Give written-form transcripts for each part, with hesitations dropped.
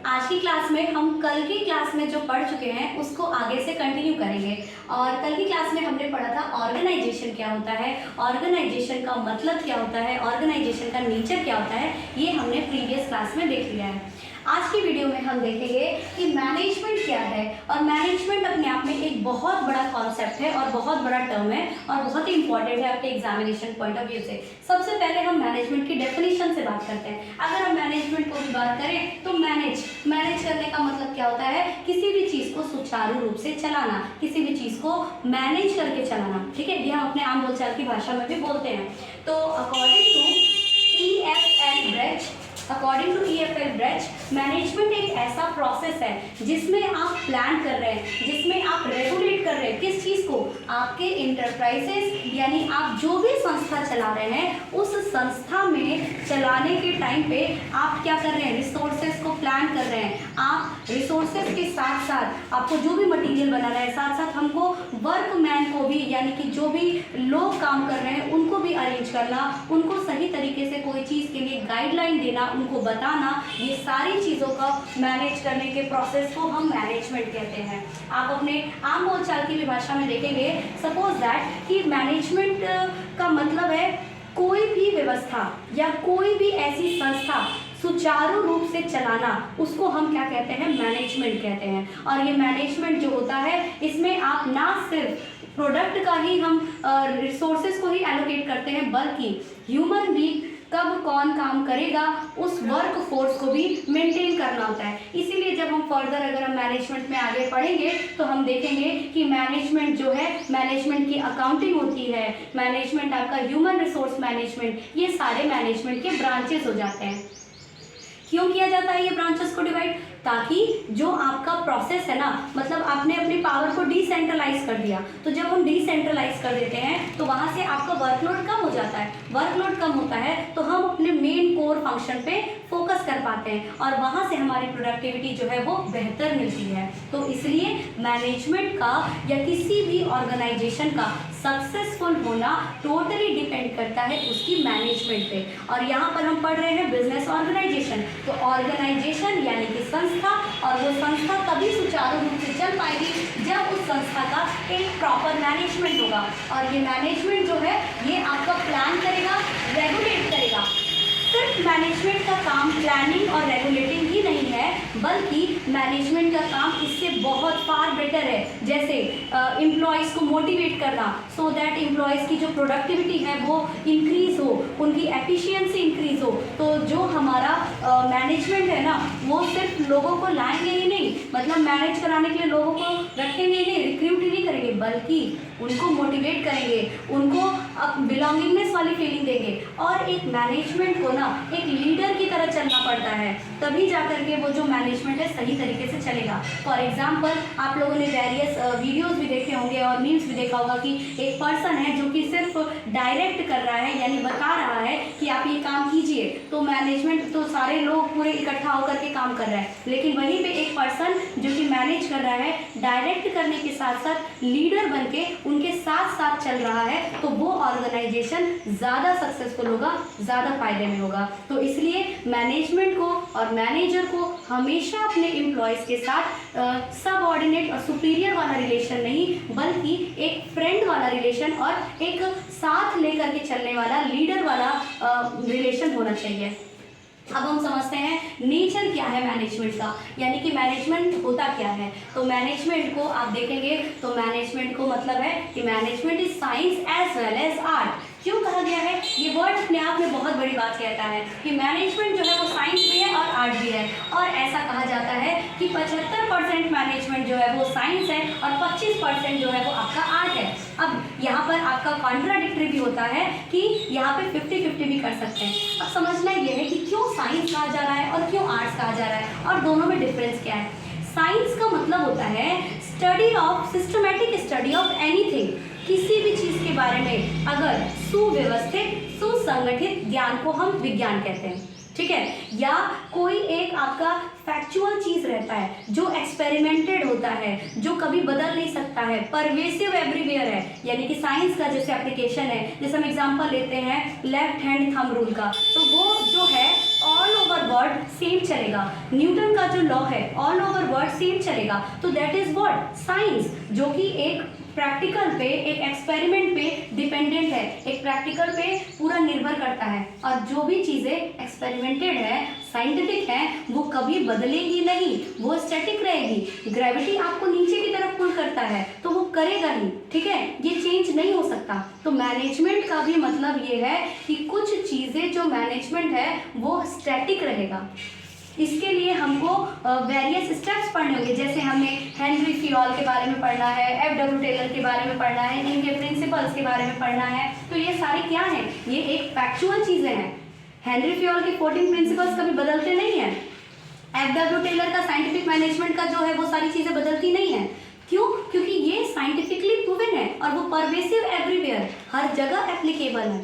आज की क्लास में हम कल की क्लास में जो पढ़ चुके हैं उसको आगे से कंटिन्यू करेंगे। और कल की क्लास में हमने पढ़ा था ऑर्गेनाइजेशन क्या होता है, ऑर्गेनाइजेशन का मतलब क्या होता है, ऑर्गेनाइजेशन का नेचर क्या होता है, ये हमने प्रीवियस क्लास में देख लिया है। आज की वीडियो में हम देखेंगे कि मैनेजमेंट क्या है। और मैनेजमेंट अपने आप में एक बहुत बड़ा कॉन्सेप्ट है और बहुत बड़ा टर्म है और बहुत ही इंपॉर्टेंट है आपके एग्जामिनेशन पॉइंट ऑफ व्यू से। सबसे पहले हम मैनेजमेंट की डेफिनेशन से बात करते हैं। अगर हम मैनेजमेंट को भी बात करें तो मैनेज करने का मतलब क्या होता है, किसी भी चीज़ को सुचारू रूप से चलाना, किसी भी चीज़ को मैनेज करके चलाना। ठीक है, ये हम अपने आम बोलचाल की भाषा में भी बोलते हैं। तो according to EFL Brech management एक ऐसा प्रोसेस है जिसमें आप प्लान कर रहे हैं, जिसमें आप रेगुलेट कर रहे हैं किस चीज़ को, आपके इंटरप्राइजेस यानी आप जो भी संस्था चला रहे हैं उस संस्था में चलाने के टाइम पे आप क्या कर रहे हैं, रिसोर्सेज को प्लान कर रहे हैं। आप रिसोर्सेज के साथ साथ आपको जो भी मटेरियल बनाना है, साथ साथ हमको वर्कमैन को भी यानी कि जो भी लोग काम कर रहे हैं उनको भी अरेंज करना, उनको सही तरीके से कोई चीज़ के लिए गाइडलाइन देना, उनको बताना, ये सारी चीज़ों का मैनेज करने के प्रोसेस को हम मैनेजमेंट कहते हैं। आप अपने आम बोलचाल की भी भाषा में देखेंगे, सपोज दैट कि मैनेजमेंट का मतलब है कोई भी व्यवस्था या कोई भी ऐसी संस्था सुचारू रूप से चलाना, उसको हम क्या कहते हैं, मैनेजमेंट कहते हैं। और ये मैनेजमेंट जो होता है इसमें आप ना सिर्फ प्रोडक्ट का ही हम रिसोर्सेज को ही एलोकेट करते हैं, बल्कि ह्यूमन बीइंग कब कौन काम करेगा उस वर्क फोर्स को भी मेंटेन करना होता है। इसीलिए जब हम फर्दर अगर हम मैनेजमेंट में आगे पढ़ेंगे तो हम देखेंगे कि मैनेजमेंट जो है, मैनेजमेंट की अकाउंटिंग होती है, मैनेजमेंट आपका ह्यूमन रिसोर्स मैनेजमेंट, ये सारे मैनेजमेंट के ब्रांचेस हो जाते हैं। क्यों किया जाता है ये ब्रांचेस को डिवाइड, ताकि जो आपका प्रोसेस है ना, मतलब आपने अपनी पावर को डिसेंट्रलाइज कर दिया, तो जब हम डिसेंट्रलाइज कर देते हैं तो वहाँ से आपका वर्कलोड कम हो जाता है। वर्कलोड कम होता है तो हम अपने मेन कोर फंक्शन पे फोकस कर पाते हैं और वहाँ से हमारी प्रोडक्टिविटी जो है वो बेहतर मिलती है। तो इसलिए मैनेजमेंट का या किसी भी ऑर्गेनाइजेशन का सक्सेसफुल होना टोटली डिपेंड करता है उसकी मैनेजमेंट पे। और यहाँ पर हम पढ़ रहे हैं बिजनेस ऑर्गेनाइजेशन, तो ऑर्गेनाइजेशन यानी कि संस्था, और वो संस्था तभी सुचारू रूप से चल पाएगी जब उस संस्था का एक प्रॉपर मैनेजमेंट होगा। और ये मैनेजमेंट जो है ये आपका प्लान करेगा, रेगुलेट करेगा। सिर्फ मैनेजमेंट का काम प्लानिंग और रेगुलेटिंग ही नहीं है, बल्कि मैनेजमेंट का काम इससे बहुत फार बेटर है। जैसे एम्प्लॉयज़ को मोटिवेट करना सो दैट एम्प्लॉयज़ की जो प्रोडक्टिविटी है वो इंक्रीज हो, उनकी एफिशिएंसी इंक्रीज हो। तो जो हमारा मैनेजमेंट है ना, वो सिर्फ लोगों को लाएंगे ही नहीं, मतलब मैनेज कराने के लिए लोगों को रखेंगे ही नहीं, रिक्रूट ही नहीं करेंगे, बल्कि उनको मोटिवेट करेंगे, उनको बिलोंगिंगनेस वाली फीलिंग देंगे। और एक मैनेजमेंट को ना एक लीडर की तरह चलना पड़ता है, तभी जाकर के वो जो मैनेजमेंट है सही तरीके से चलेगा। फॉर एग्जांपल आप लोगों ने वेरियस वीडियोस भी देखे होंगे और मीम्स भी देखा होगा कि एक पर्सन है जो कि सिर्फ डायरेक्ट कर रहा है, यानी बता रहा है कि आप ये काम कीजिए, तो मैनेजमेंट तो सारे लोग पूरे इकट्ठा होकर के काम कर रहा है। लेकिन वहीं पे एक पर्सन जो कि मैनेज कर रहा है, डायरेक्ट करने के साथ साथ लीडर बन के उनके साथ साथ चल रहा है, तो वो ऑर्गेनाइजेशन ज़्यादा सक्सेसफुल होगा, ज़्यादा फायदे में होगा। तो इसलिए मैनेजमेंट को और मैनेजर को हमेशा अपने एम्प्लॉयज़ के साथ सबऑर्डिनेट और सुपीरियर वाला रिलेशन नहीं, बल्कि एक फ्रेंड वाला रिलेशन और एक साथ लेकर के चलने वाला लीडर वाला रिलेशन होना चाहिए। अब हम समझते हैं नेचर क्या है मैनेजमेंट का, यानी कि मैनेजमेंट होता क्या है। तो मैनेजमेंट को आप देखेंगे तो मैनेजमेंट को मतलब है कि management is science as well as art. क्यों कहा गया है, ये वर्ड अपने आप में बहुत बड़ी बात कहता है कि मैनेजमेंट जो है वो साइंस भी है और आर्ट भी है। और ऐसा कहा जाता है कि 75% मैनेजमेंट जो है वो साइंस है और 25% जो है वो आपका आर्ट है। अब यहाँ पर आपका कॉन्ट्राडिक्टरी भी होता है कि यहाँ पे 50-50 भी कर सकते हैं। अब समझना ये है कि क्यों साइंस कहा जा रहा है और क्यों आर्ट्स कहा जा रहा है और दोनों में डिफरेंस क्या है। साइंस का मतलब होता है study of, systematic study of anything, किसी भी चीज़ के बारे में अगर सुव्यवस्थित सुसंगठित ज्ञान को हम विज्ञान कहते हैं। ठीक है, या कोई एक आपका फैक्चुअल चीज़ रहता है जो एक्सपेरिमेंटेड होता है, जो कभी बदल नहीं सकता है, परवेसिव एवरीवेयर है, यानी कि साइंस का जैसे एप्लीकेशन है। जैसे हम एग्जांपल लेते हैं लेफ्ट हैंड थंब रूल का, तो वो जो है all over over world same चलेगा। न्यूटन का जो लॉ है ऑल ओवर वर्ल्ड सेम चलेगा। तो दैट इज व्हाट साइंस, जो कि एक प्रैक्टिकल पे, एक एक्सपेरिमेंट पे डिपेंडेंट है, एक प्रैक्टिकल पे पूरा निर्भर करता है। और जो भी चीज़ें एक्सपेरिमेंटेड है, साइंटिफिक है, वो कभी बदलेगी नहीं, वो स्टैटिक रहेगी। ग्रेविटी आपको नीचे की तरफ पुल करता है तो वो करेगा ही, ठीक है, ये चेंज नहीं हो सकता। तो मैनेजमेंट का भी मतलब ये है कि कुछ चीज़ें जो मैनेजमेंट है वो स्टैटिक रहेगा। इसके लिए हमको वेरियस स्टेप्स पढ़ने होंगे, जैसे हमें हेनरी फियोल के बारे में पढ़ना है, एफ.डब्ल्यू. टेलर के बारे में पढ़ना है, इनके प्रिंसिपल्स के बारे में पढ़ना है। तो ये सारे क्या हैं, ये एक फैक्चुअल चीज़ें हैं। हेनरी फियोल के 14 प्रिंसिपल्स कभी बदलते नहीं हैं। एफ.डब्ल्यू. टेलर का साइंटिफिक मैनेजमेंट का जो है वो सारी चीज़ें बदलती नहीं है। क्यों? क्योंकि ये साइंटिफिकली प्रूवन है और वो परवेसिव एवरीवेयर, हर जगह एप्लीकेबल है,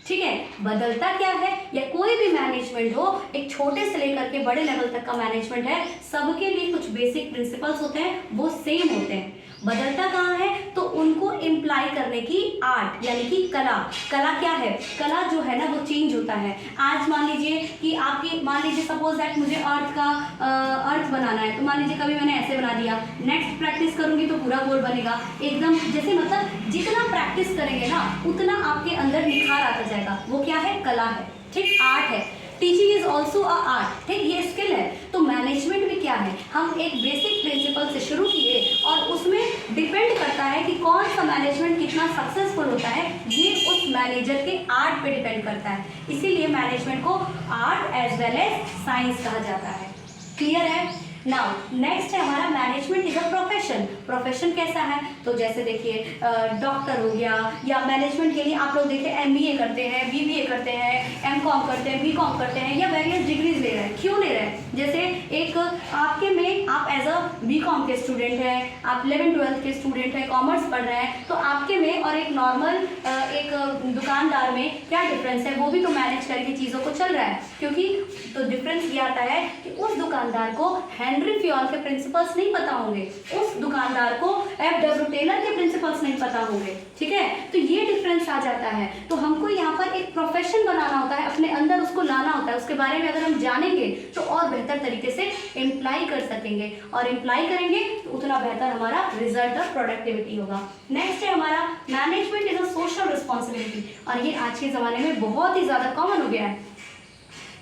ठीक है। बदलता क्या है, या कोई भी मैनेजमेंट हो, एक छोटे से लेकर के बड़े लेवल तक का मैनेजमेंट है, सबके लिए कुछ बेसिक प्रिंसिपल्स होते हैं, वो सेम होते हैं। बदलता कहाँ है, तो उनको इम्प्लाई करने की आर्ट यानी कि कला। कला क्या है, कला जो है ना वो चेंज होता है। आज मान लीजिए कि आपकी, मान लीजिए सपोज दैट मुझे अर्थ बनाना है, तो मान लीजिए कभी मैंने ऐसे बना दिया, नेक्स्ट प्रैक्टिस करूंगी तो पूरा गोल बनेगा एकदम, जैसे मतलब जितना प्रैक्टिस करेंगे ना उतना आपके अंदर निखार आता जाएगा। वो क्या है, कला है, ठीक, आर्ट है। Teaching is also a art, ठीक, ये स्किल है। तो मैनेजमेंट भी क्या है, हम एक बेसिक प्रिंसिपल से शुरू किए और उसमें डिपेंड करता है कि कौन सा मैनेजमेंट कितना सक्सेसफुल होता है, ये उस मैनेजर के आर्ट पे डिपेंड करता है। इसीलिए मैनेजमेंट को art as well as science कहा जाता है। क्लियर है? नाउ नेक्स्ट है हमारा management is a profession. Profession कैसा है, तो जैसे देखिए डॉक्टर हो गया, या मैनेजमेंट के लिए आप लोग देखिए MBA करते हैं, BBA करते हैं, MCOM करते हैं, BCOM करते हैं, या वेरियस डिग्रीज ले रहे हैं। क्यों ले रहे हैं, जैसे एक आपके में आप एज अ BCOM के स्टूडेंट हैं, आप 11th-12th के स्टूडेंट हैं, कॉमर्स पढ़ रहे हैं, तो आपके में और एक नॉर्मल एक दुकानदार में क्या डिफरेंस है, वो भी तो मैनेज करके चीज़ों को चल रहा है। क्योंकि तो डिफरेंस ये आता है कि उस दुकानदार को हेनरी फियोल के प्रिंसिपल्स नहीं पता होंगे, उस दुकानदार को एफ.डब्ल्यू. टेलर के प्रिंसिपल्स नहीं पता होंगे, ठीक है। तो ये डिफरेंस आ जाता है। तो हमको यहाँ पर एक प्रोफेशन बनाना होता है, अपने अंदर उसको लाना होता है। उसके बारे में अगर हम जानेंगे तो और बेहतर तरीके से इम्प्लाई कर सकेंगे, और इम्प्लाई करेंगे तो उतना बेहतर हमारा रिजल्ट और प्रोडक्टिविटी होगा। नेक्स्ट है हमारा management is a social responsibility, और ये आज के ज़माने में बहुत ही ज़्यादा कॉमन हो गया है,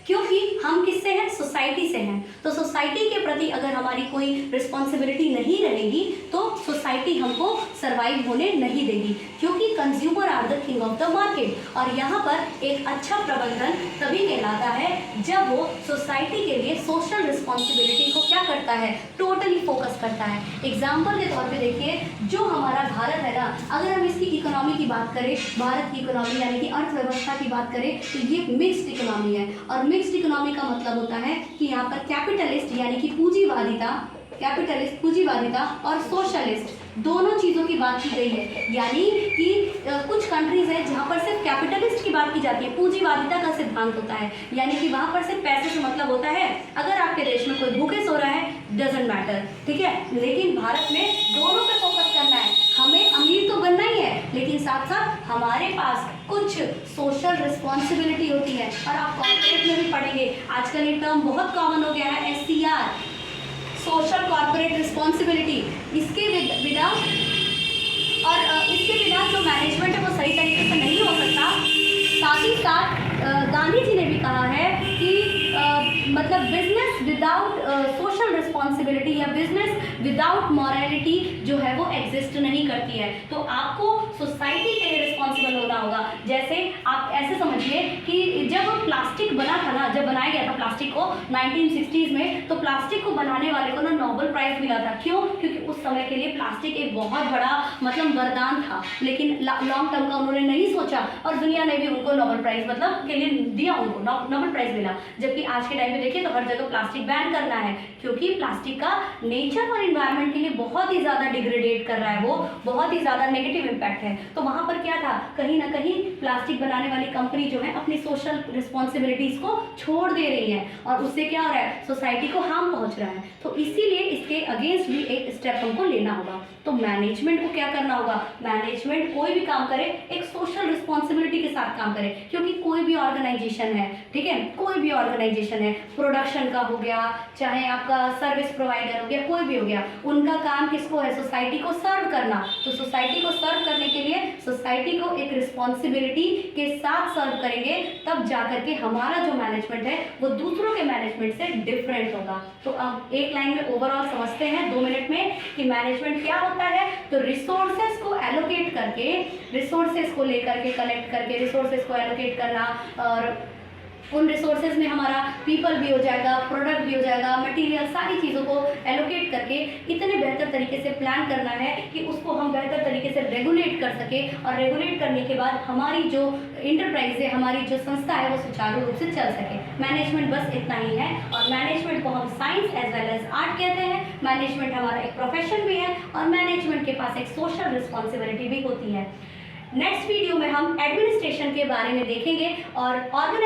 क्योंकि हम किससे हैं, सोसाइटी से हैं। तो सोसाइटी के प्रति अगर हमारी कोई रिस्पॉन्सिबिलिटी नहीं रहेगी तो सोसाइटी हमको सरवाइव होने नहीं देगी, क्योंकि consumer are the king of the market. और यहाँ पर एक अच्छा प्रबंधन तभी कहलाता है जब वो सोसाइटी के लिए सोशल रिस्पॉन्सिबिलिटी को क्या करता है, टोटली फोकस करता है। एग्जाम्पल के तौर पे देखिए, जो हमारा भारत है ना, अगर हम इसकी इकोनॉमी की बात करें, भारत की इकोनॉमी यानी कि अर्थव्यवस्था की बात करें, तो ये मिक्स्ड इकोनॉमी है। और मिक्स्ड इकोनॉमी का मतलब होता है कि यहाँ पर कैपिटलिस्ट यानी कि पूंजीवादिता, कैपिटलिस्ट पूंजीवादिता और सोशलिस्ट दोनों चीज़ों की बात की गई है। यानी कि कुछ कंट्रीज है जहाँ पर सिर्फ कैपिटलिस्ट की बात की जाती है, पूंजीवादिता का सिद्धांत होता है, यानी कि वहाँ पर सिर्फ पैसे से मतलब होता है। अगर आपके देश में कोई भूखे सो रहा है, डजेंट मैटर, ठीक है। लेकिन भारत में दोनों पे फोकस करना है, हमें अमीर तो बनना ही है, लेकिन साथ साथ हमारे पास कुछ सोशल रिस्पॉन्सिबिलिटी होती है। और आप कॉर्पोरेट में भी पढ़ेंगे, आजकल ये टर्म बहुत कॉमन हो गया है, SCR, सोशल कॉर्पोरेट रिस्पॉन्सिबिलिटी। इसके बिना और इसके बिना जो मैनेजमेंट है वो सही तरीके से नहीं हो सकता। साथ ही साथ गांधी जी ने भी कहा है कि मतलब बिजनेस विदाउट सोशल रिस्पॉन्सिबिलिटी या बिजनेस विदाउट मॉरलिटी जो है वो एग्जिस्ट नहीं करती है। तो आपको सोसाइटी के लिए रिस्पॉन्सिबल होना होगा। जैसे आप ऐसे समझिए कि जब प्लास्टिक बना था ना, जब बनाया गया था प्लास्टिक को 1960s में, तो प्लास्टिक को बनाने वाले को ना नोबेल प्राइज मिला था। क्यों? क्योंकि उस समय के लिए प्लास्टिक एक बहुत बड़ा मतलब वरदान था, लेकिन लॉन्ग टर्म का उन्होंने नहीं सोचा और दुनिया ने भी उनको नोबेल प्राइज मतलब के लिए दिया, उनको नोबेल प्राइज मिला। जबकि आज के टाइम पे देखिए तो हर जगह प्लास्टिक प्लास्टिक बैन करना है, क्योंकि प्लास्टिक का नेचर और इन्वायरमेंट के लिए बहुत ही ज़्यादा डिग्रेडेट कर रहा है, वो बहुत ही ज़्यादा नेगेटिव इम्पैक्ट है। तो वहाँ पर क्या था, कहीं ना कहीं प्लास्टिक बनाने वाली कंपनी जो है अपनी सोशल रिस्पॉन्सिबिलिटीज़ को छोड़ दे रही है और उससे क्या हो रहा है, सोसाइटी को हार्म पहुँच रहा है। तो इसीलिए इसके अगेंस्ट भी एक स्टेप हमको लेना होगा। तो मैनेजमेंट को क्या करना होगा, मैनेजमेंट कोई भी काम करे एक सोशल रिस्पॉन्सिबिलिटी के साथ काम करे, क्योंकि कोई भी ऑर्गेनाइजेशन है, ठीक है, कोई भी ऑर्गेनाइजेशन है, प्रोडक्शन का हो गया, चाहे आपका सर्विस प्रोवाइडर हो गया, कोई भी हो गया, उनका काम किसको है, सोसाइटी को सर्व करना। तो सोसाइटी को सर्व करने के लिए सोसाइटी को एक रिस्पॉन्सिबिलिटी के साथ सर्व करेंगे, तब जाकर के हमारा जो मैनेजमेंट है वो दूसरों के मैनेजमेंट से डिफरेंट होगा। तो अब एक लाइन में ओवरऑल समझते हैं 2 मिनट में कि मैनेजमेंट क्या होता है। तो रिसोर्सेज को एलोकेट करके, रिसोर्सेज को लेकर के कलेक्ट करके रिसोर्सेज को एलोकेट करना, और उन रिसोर्सेज में हमारा पीपल भी हो जाएगा, प्रोडक्ट भी हो जाएगा, मटेरियल, सारी चीज़ों को एलोकेट करके इतने बेहतर तरीके से प्लान करना है कि उसको हम बेहतर तरीके से रेगुलेट कर सके, और रेगुलेट करने के बाद हमारी जो इंटरप्राइज है, हमारी जो संस्था है, वो सुचारू रूप से चल सके। मैनेजमेंट बस इतना ही है, और मैनेजमेंट को हम science as well as art कहते हैं। मैनेजमेंट हमारा एक प्रोफेशन भी है, और मैनेजमेंट के पास एक सोशल रिस्पॉन्सिबिलिटी भी होती है। नेक्स्ट वीडियो में हम एडमिनिस्ट्रेशन के बारे में देखेंगे और